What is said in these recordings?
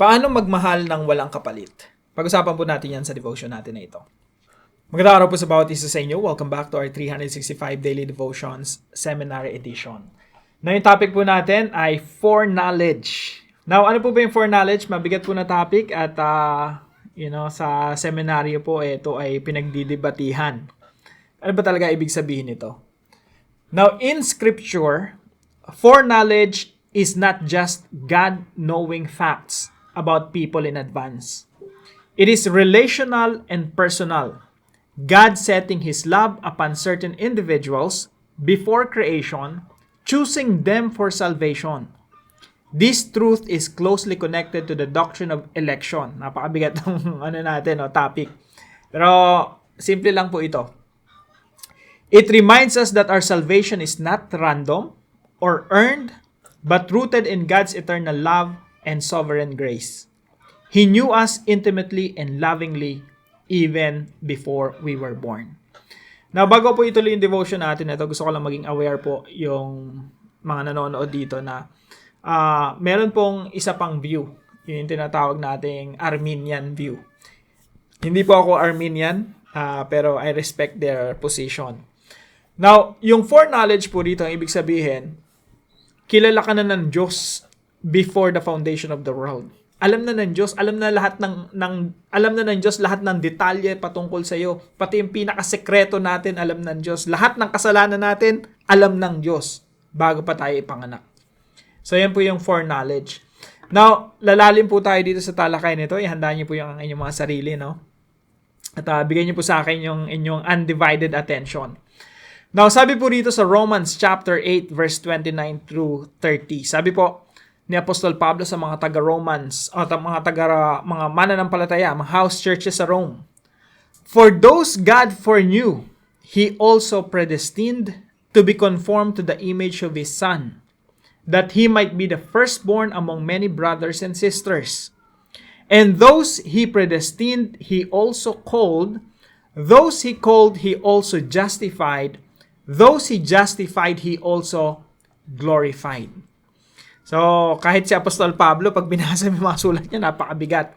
Paano magmahal ng walang kapalit? Pag-usapan po natin yan sa devotion natin na ito. Magandang araw po sa bawat isa sa inyo. Welcome back to our 365 Daily Devotions Seminary Edition. Now, yung topic po natin ay foreknowledge. Now, ano po ba yung foreknowledge? Mabigat po na topic at sa seminaryo po, ito ay pinagdidebatihan. Ano ba talaga ibig sabihin nito? Now, in Scripture, foreknowledge is not just God knowing facts about people in advance. It is relational and personal. God setting His love upon certain individuals before creation, choosing them for salvation. This truth is closely connected to the doctrine of election. Napakabigat ng topic. Pero simple lang po ito. It reminds us that our salvation is not random or earned, but rooted in God's eternal love and sovereign grace. He knew us intimately and lovingly even before we were born. Now, bago po ituloy yung devotion natin ito, gusto ko lang maging aware po yung mga nanonood dito na meron pong isa pang view, yung tinatawag nating Arminian view. Hindi po ako Arminian, pero I respect their position. Now, yung foreknowledge po dito, ang ibig sabihin, kilala ka na ng Diyos before the foundation of the world. Alam na ng Diyos, alam na ng Diyos lahat ng detalye patungkol sa iyo. Pati yung pinakasekreto natin, alam ng Diyos. Lahat ng kasalanan natin, alam ng Diyos bago pa tayo ipanganak. So, yan po yung foreknowledge. Now, lalalim po tayo dito sa talakay nito. Ihanda niyo po yung inyong mga sarili, no? At bigyan niyo po sa akin yung inyong undivided attention. Now, sabi po dito sa Romans chapter 8 verse 29 through 30. Sabi po ni Apostol Pablo sa mga taga-Romans, mga mananampalataya, mga house churches sa Rome. For those God foreknew, He also predestined to be conformed to the image of His Son, that He might be the firstborn among many brothers and sisters. And those He predestined, He also called. Those He called, He also justified. Those He justified, He also glorified. So, kahit si Apostol Pablo, pag binasa mo yung mga sulat niya, napakabigat.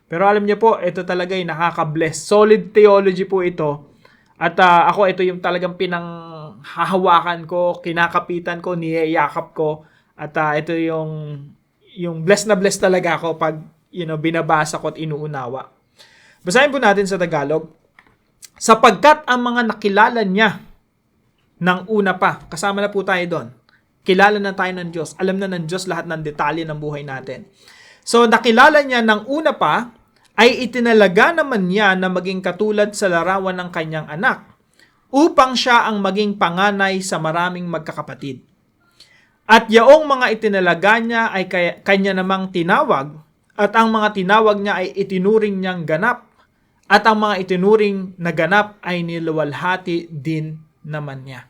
Pero alam niyo po, ito talaga yung nakaka-bless. Solid theology po ito. At ako, ito yung talagang pinanghahawakan ko, kinakapitan ko, niyayakap ko. At ito yung blessed na blessed talaga ako pag binabasa ko at inuunawa. Basahin po natin sa Tagalog. Sapagkat ang mga nakilala niya ng una pa, kasama na po tayo doon. Kilala na tayo ng Diyos. Alam na ng Diyos lahat ng detalye ng buhay natin. So, nakilala niya ng una pa, ay itinalaga naman niya na maging katulad sa larawan ng kanyang anak, upang siya ang maging panganay sa maraming magkakapatid. At yaong mga itinalaga niya ay kanya namang tinawag, at ang mga tinawag niya ay itinuring niyang ganap, at ang mga itinuring na ganap ay niluwalhati din naman niya.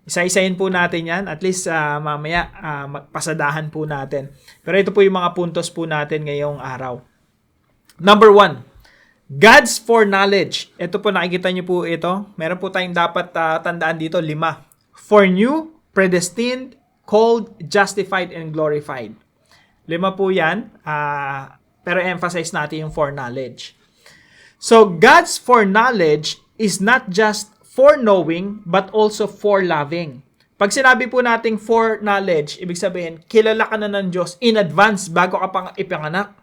Isa-isahin po natin yan. At least mamaya magpasadahan po natin. Pero ito po yung mga puntos po natin ngayong araw. Number 1, God's foreknowledge. Ito po, nakikita niyo po ito. Meron po tayong dapat tandaan dito, 5. Foreknew, predestined, called, justified, and glorified. 5 po yan. Pero emphasize natin yung foreknowledge. So, God's foreknowledge is not just foreknowing, but also foreloving. Pag sinabi po nating foreknowledge, ibig sabihin, kilala ka na ng Diyos in advance bago ka pang ipanganak.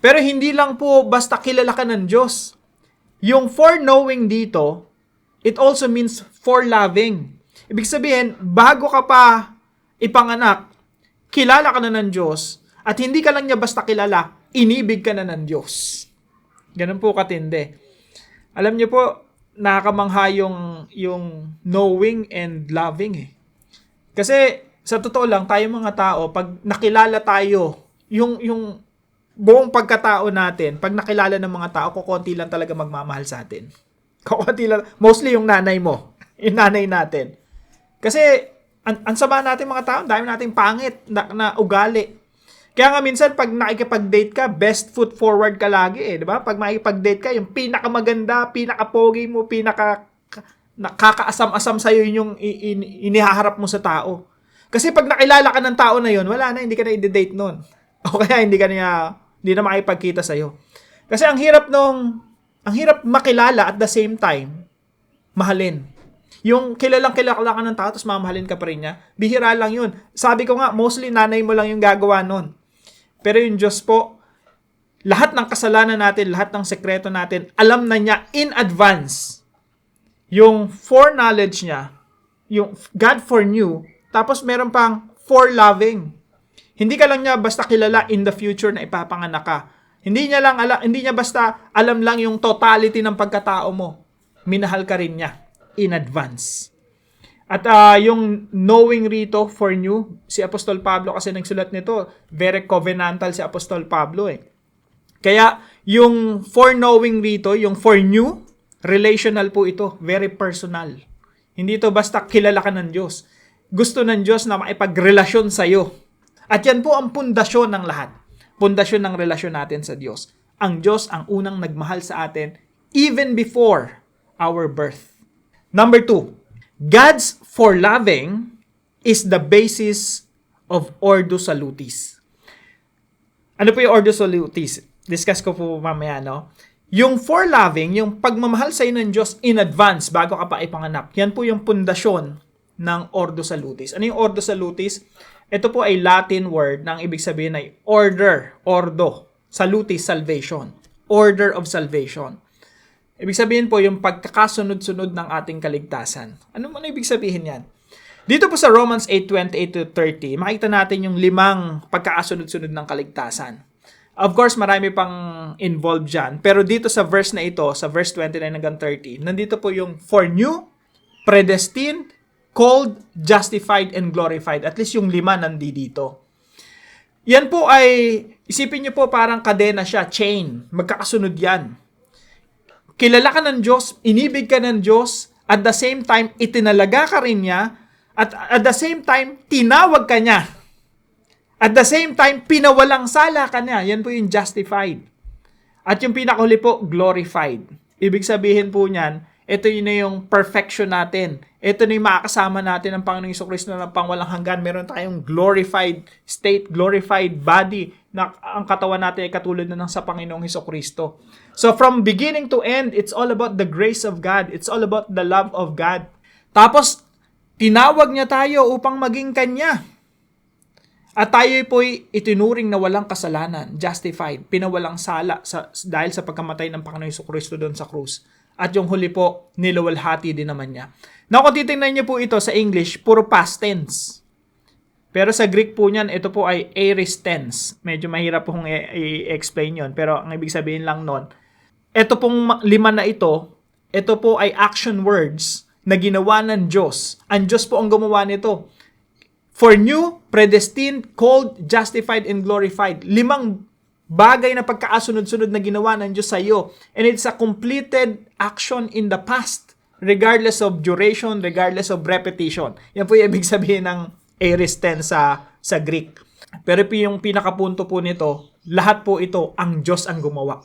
Pero hindi lang po basta kilala ka ng Diyos. Yung foreknowing dito, it also means foreloving. Ibig sabihin, bago ka pa ipanganak, kilala ka na ng Diyos, at hindi ka lang niya basta kilala, inibig ka na ng Diyos. Ganun po katindi. Alam niyo po, nakakamangha yung knowing and loving eh. Kasi sa totoo lang, tayo mga tao, pag nakilala tayo, yung buong pagkatao natin, pag nakilala ng mga tao, kukunti lang talaga magmamahal sa atin. Kukunti lang, mostly yung nanay mo, yung nanay natin. Kasi ang sama natin mga tao, dami nating pangit na ugali. Kaya nga minsan pag nakikipag-date ka, best foot forward ka lagi eh, di ba? Pag makikipag-date ka, yung pinakamaganda, pinaka-pogi mo, nakakaasam-asam sa'yo yung inihaharap mo sa tao. Kasi pag nakilala ka ng tao na yun, wala na, hindi ka na i-date nun. O kaya hindi na makipagkita sa'yo. Kasi ang hirap makilala at the same time, mahalin. Yung kilalang kilala ka ng tao, tapos mamahalin ka pa rin niya, bihira lang yun. Sabi ko nga, mostly nanay mo lang yung gagawa nun. Pero yung Diyos po, lahat ng kasalanan natin, lahat ng sekreto natin, alam na niya in advance. Yung foreknowledge niya, yung God foreknew, tapos meron pang foreloving. Hindi ka lang niya basta kilala in the future na ipapanganak ka. Hindi niya basta alam lang yung totality ng pagkatao mo. Minahal ka rin niya in advance. At yung knowing rito, foreknew, si Apostol Pablo kasi nagsulat nito, very covenantal si Apostol Pablo eh. Kaya yung foreknowing rito, yung foreknew, relational po ito, very personal. Hindi ito basta kilala ka ng Diyos. Gusto ng Diyos na maipagrelasyon sa iyo. At yan po ang pundasyon ng lahat. Pundasyon ng relasyon natin sa Diyos. Ang Diyos ang unang nagmahal sa atin even before our birth. Number 2, God's foreloving is the basis of Ordo Salutis. Ano po yung Ordo Salutis? Discuss ko po mamaya, no? Yung foreloving, yung pagmamahal sa iyo ng Diyos in advance bago ka pa ipanganak, yan po yung pundasyon ng Ordo Salutis. Ano yung Ordo Salutis? Ito po ay Latin word na ang ibig sabihin ay ordo, salutis, salvation. Order of salvation. Ibig sabihin po yung pagkakasunod-sunod ng ating kaligtasan. Ano ibig sabihin yan? Dito po sa Romans 8:28-30, makita natin yung 5 pagkakasunod-sunod ng kaligtasan. Of course, marami pang involved dyan. Pero dito sa verse na ito, sa verse 29-30, nandito po yung foreknew, predestined, called, justified, and glorified. At least yung 5 nandito. Yan po ay, isipin nyo po parang kadena siya, chain. Magkakasunod yan. Kilala ka ng Diyos, inibig ka ng Diyos, at the same time, itinalaga ka rin niya, at the same time, tinawag ka niya. At the same time, pinawalang sala ka niya. Yan po yung justified. At yung pinakahuli po, glorified. Ibig sabihin po niyan, ito yun na yung perfection natin. Ito na yung makakasama natin ng Panginoong Jesucristo na pangwalang hanggan. Meron tayong glorified state, glorified body na ang katawan natin ay katulad na ng sa Panginoong Jesucristo. So from beginning to end, it's all about the grace of God. It's all about the love of God. Tapos, tinawag niya tayo upang maging Kanya. At tayo po'y itinuring na walang kasalanan, justified, pinawalang sala dahil sa pagkamatay ng Panginoong Jesucristo doon sa krus. At yung huli po, niluwalhati din naman niya. Now, kung titingnan niyo po ito sa English, puro past tense. Pero sa Greek po niyan, ito po ay aorist tense. Medyo mahirap pong i-explain yon. Pero ang ibig sabihin lang nun, ito pong 5 na ito po ay action words na ginawa ng Diyos. Ang Diyos po ang gumawa nito. Foreknew, predestined, called, justified, and glorified. 5 bagay na pagkakasunod-sunod na ginawa ng Diyos sa iyo. And it's a completed action in the past, regardless of duration, regardless of repetition. Yan po yung ibig sabihin ng aorist tense sa Greek. Pero yung pinakapunto po nito, lahat po ito, ang Diyos ang gumawa.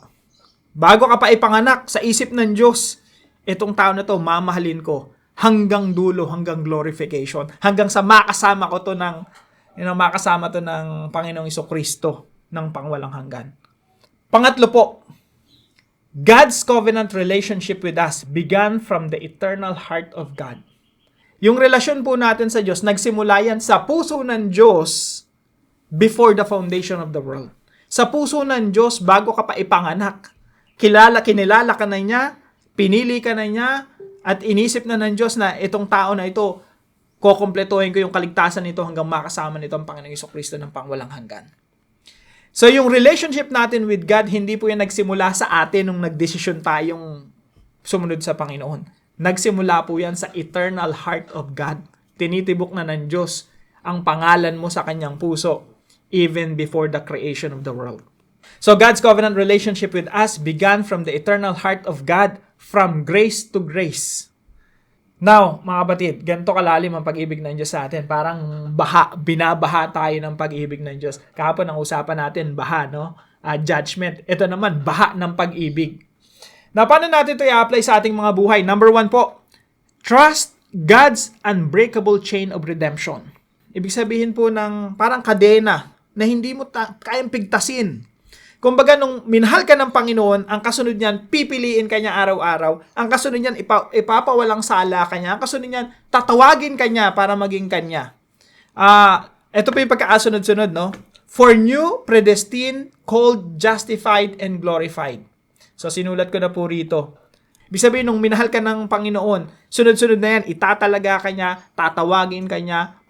Bago ka pa ipanganak, sa isip ng Diyos, itong tao na to, mamahalin ko hanggang dulo, hanggang glorification, hanggang sa makasama ko to makasama to ng Panginoong Jesucristo ng pangwalang hanggan. Pangatlo po, God's covenant relationship with us began from the eternal heart of God. Yung relasyon po natin sa Diyos, nagsimula yan sa puso ng Diyos before the foundation of the world. Sa puso ng Diyos, bago ka pa ipanganak, kinilala ka na niya, pinili ka na niya, at inisip na ng Diyos na itong tao na ito, kukumpletuhin ko yung kaligtasan nito hanggang makasama nito ang Panginoong Jesucristo ng pangwalang hanggan. So yung relationship natin with God, hindi po yan nagsimula sa atin nung nagdesisyon tayong sumunod sa Panginoon. Nagsimula po yan sa eternal heart of God. Tinitibok na ng Diyos ang pangalan mo sa kanyang puso even before the creation of the world. So God's covenant relationship with us began from the eternal heart of God, from grace to grace. Now, mga kapatid, ganito kalalim ang pag-ibig ng Diyos sa atin. Parang binabaha tayo ng pag-ibig ng Diyos. Kahapon ang usapan natin, baha, no? Judgment. Ito naman, baha ng pag-ibig. Now, paano natin ito i-apply sa ating mga buhay? Number 1 po, trust God's unbreakable chain of redemption. Ibig sabihin po ng parang kadena na hindi mo kayang pigtasin. Kumbaga, nung minahal ka ng Panginoon, ang kasunod niyan, pipiliin ka niya araw-araw. Ang kasunod niyan, ipapawalang sala ka niya. Ang kasunod niyan, tatawagin ka niya para maging kanya. Ito po yung pagkakasunod-sunod, no? For new, predestined, called, justified, and glorified. So, sinulat ko na po rito. Ibig sabihin, nung minahal ka ng Panginoon, sunod-sunod na yan, itatalaga ka niya, tatawagin ka niya,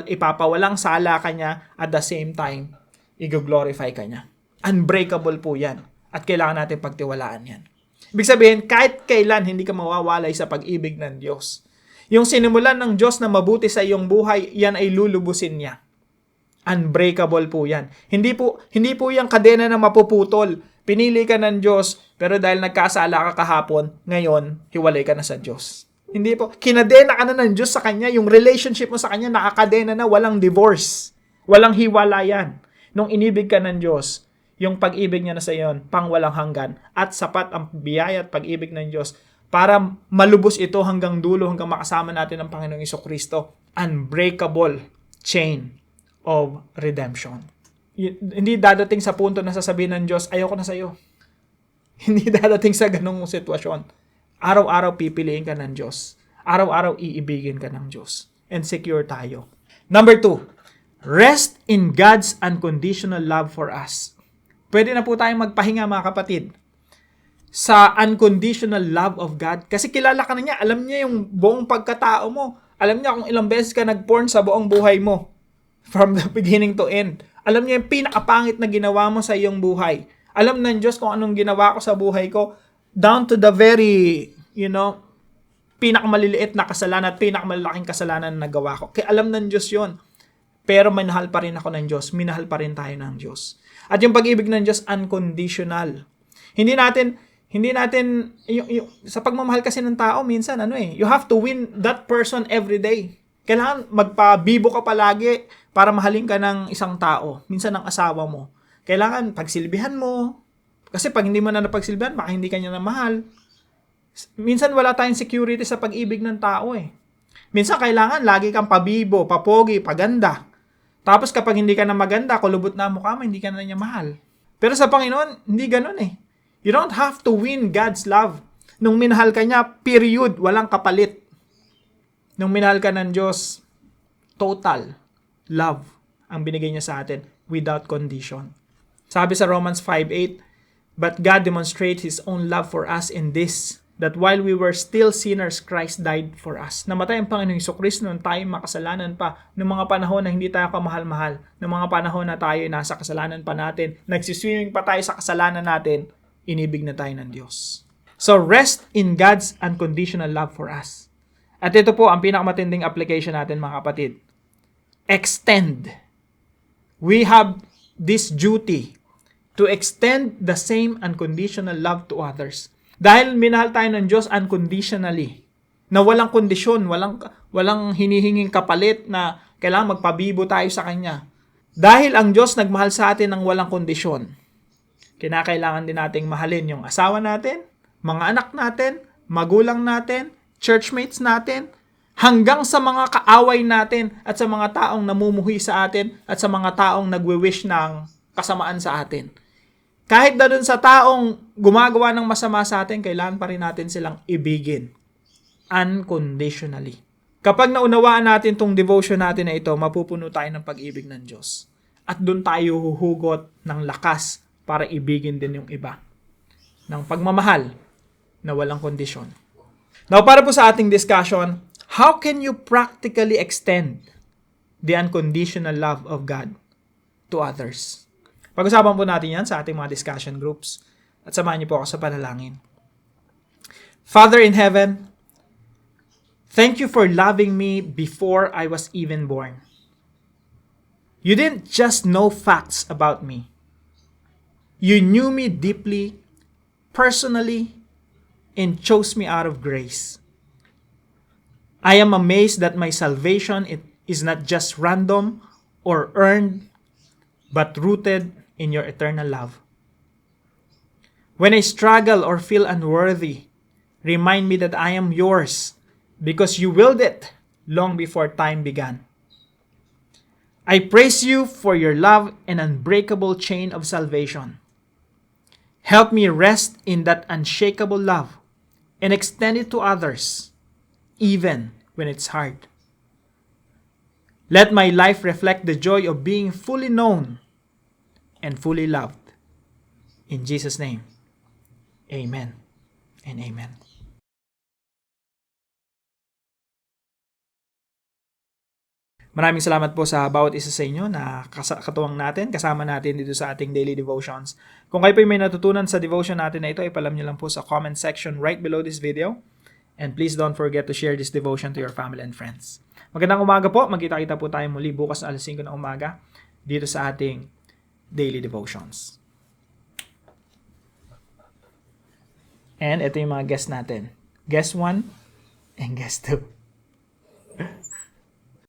ipapawalang sala ka niya, at the same time, i-glorify ka niya. Unbreakable po yan. At kailangan natin pagtiwalaan yan. Ibig sabihin, kahit kailan hindi ka mawawalay sa pag-ibig ng Diyos. Yung sinimulan ng Diyos na mabuti sa iyong buhay, yan ay lulubusin niya. Unbreakable po yan. Hindi po yung kadena na mapuputol. Pinili ka ng Diyos, pero dahil nagkasala ka kahapon, ngayon, hiwalay ka na sa Diyos. Hindi po. Kinadena ka na ng Diyos sa Kanya. Yung relationship mo sa Kanya, nakakadena na, walang divorce. Walang hiwalayan. Nung inibig ka ng Diyos, yung pag-ibig niya na sa iyon, pang walang hanggan, at sapat ang biyaya at pag-ibig ng Diyos para malubos ito hanggang dulo, hanggang makasama natin ang Panginoong Jesucristo. Unbreakable chain of redemption. Hindi dadating sa punto na sasabihin ng Diyos, ayoko na sa iyo. Hindi dadating sa ganung sitwasyon. Araw-araw pipiliin ka ng Diyos. Araw-araw iibigin ka ng Diyos. And secure tayo. Number 2, rest in God's unconditional love for us. Pwede na po tayong magpahinga, mga kapatid, sa unconditional love of God. Kasi kilala ka na niya. Alam niya yung buong pagkatao mo. Alam niya kung ilang beses ka nag-porn sa buong buhay mo. From the beginning to end. Alam niya yung pinakapangit na ginawa mo sa iyong buhay. Alam ng Diyos kung anong ginawa ko sa buhay ko. Down to the very, pinakamaliliit na kasalanan at pinakamalaking kasalanan na nagawa ko. Kaya alam ng Diyos yon. Pero minahal pa rin ako ng Diyos. Minahal pa rin tayo ng Diyos. At yung pag-ibig ng Diyos, unconditional. Hindi natin sa pagmamahal kasi ng tao, minsan, you have to win that person every day. Kailangan magpabibo ka palagi para mahalin ka ng isang tao. Minsan ng asawa mo. Kailangan pagsilbihan mo. Kasi pag hindi mo na napagsilbihan, baka hindi ka niya na mahal. Minsan wala tayong security sa pag-ibig ng tao eh. Minsan kailangan lagi kang pabibo, papogi, paganda. Tapos kapag hindi ka na maganda, kulubot na mukha mo, hindi ka na niya mahal. Pero sa Panginoon, hindi ganun eh. You don't have to win God's love. Nung minahal ka niya, period, walang kapalit. Nung minahal ka ng Diyos, total love ang binigay niya sa atin without condition. Sabi sa Romans 5:8, but God demonstrates His own love for us in this, that while we were still sinners, Christ died for us. Namatay ang Panginoong Jesucristo nung tayo makasalanan pa, noong mga panahon na hindi tayo kamahal-mahal, noong mga panahon na tayo nasa kasalanan pa natin, nagsiswimming pa tayo sa kasalanan natin, inibig na tayo ng Diyos. So rest in God's unconditional love for us. At ito po ang pinakamatinding application natin, mga kapatid. Extend. We have this duty to extend the same unconditional love to others. Dahil minahal tayo ng Diyos unconditionally, na walang kondisyon, walang hinihinging kapalit na kailangan magpabibo tayo sa Kanya. Dahil ang Diyos nagmahal sa atin ng walang kondisyon, kinakailangan din nating mahalin yung asawa natin, mga anak natin, magulang natin, churchmates natin, hanggang sa mga kaaway natin at sa mga taong namumuhi sa atin at sa mga taong nagwi-wish ng kasamaan sa atin. Kahit na dun sa taong gumagawa ng masama sa atin, kailangan pa rin natin silang ibigin. Unconditionally. Kapag naunawaan natin tong devotion natin na ito, mapupuno tayo ng pag-ibig ng Diyos. At dun tayo huhugot ng lakas para ibigin din yung iba. Ng pagmamahal na walang kondisyon. Now, para po sa ating discussion, how can you practically extend the unconditional love of God to others? Pag-usapan po natin yan sa ating mga discussion groups. At samahan niyo po ako sa panalangin. Father in heaven, thank you for loving me before I was even born. You didn't just know facts about me. You knew me deeply, personally, and chose me out of grace. I am amazed that my salvation is not just random or earned, but rooted in your eternal love. When I struggle or feel unworthy, remind me that I am yours because you willed it long before time began. I praise you for your love and unbreakable chain of salvation. Help me rest in that unshakable love and extend it to others, even when it's hard. Let my life reflect the joy of being fully known and fully loved. In Jesus' name, amen and amen. Maraming salamat po sa bawat isa sa inyo na katuwang natin, kasama natin dito sa ating daily devotions. Kung kayo po may natutunan sa devotion natin na ito, ipalam nyo lang po sa comment section right below this video. And please don't forget to share this devotion to your family and friends. Magandang umaga po. Magkita-kita po tayo muli bukas na alas 5 ng umaga dito sa ating daily devotions. And ito yung mga guest natin. Guest 1 and guest 2.